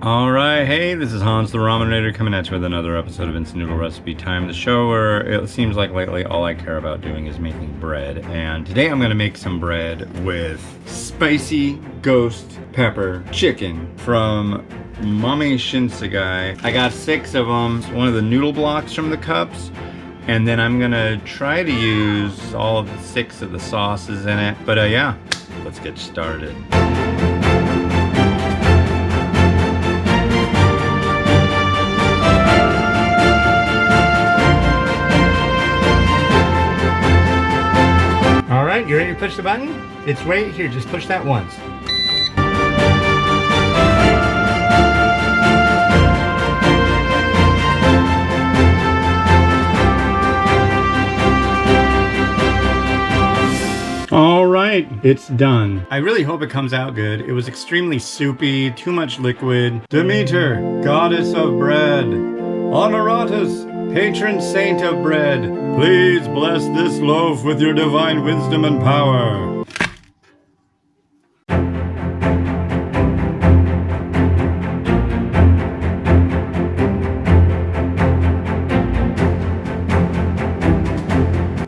Alright, hey, this is Hans the Ramen Raider coming at you with another episode of Instant Noodle Recipe Time, the show where it seems like lately all I care about doing is making bread. And today I'm going to make some bread with spicy ghost pepper chicken from Mame Shinsegai. I got 6 of them, one of the noodle blocks from the cups. And then I'm going to try to use all of the 6 of the sauces in it. But yeah, let's get started. Alright, you ready to push the button? It's right here, just push that once. Alright, it's done. I really hope it comes out good. It was extremely soupy, too much liquid. Demeter, goddess of bread. Honoratus, patron saint of bread, please bless this loaf with your divine wisdom and power.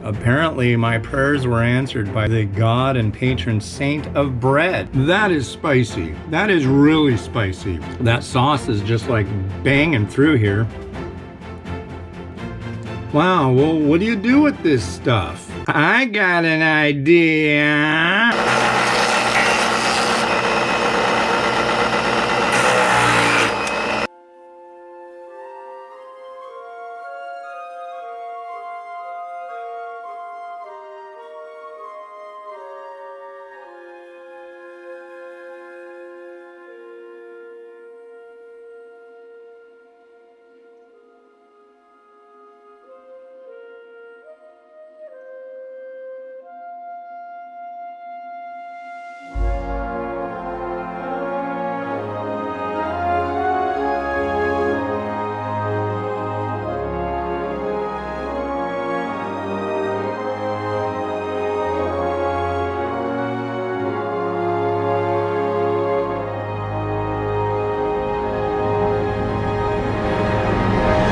Apparently, my prayers were answered by the god and patron saint of bread. That is spicy. That is really spicy. That sauce is just like banging through here. Wow, well, what do you do with this stuff? I got an idea.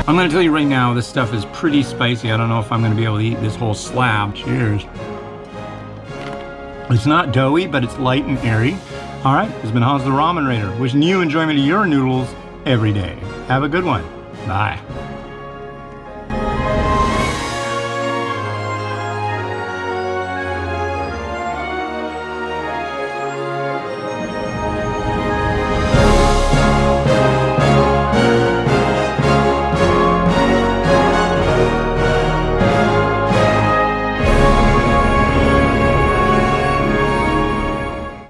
I'm gonna tell you right now, this stuff is pretty spicy. I don't know if I'm gonna be able to eat this whole slab. Cheers. It's not doughy, but it's light and airy. All right, this has been Hans the Ramen Raider, wishing you enjoyment of your noodles every day. Have a good one. Bye.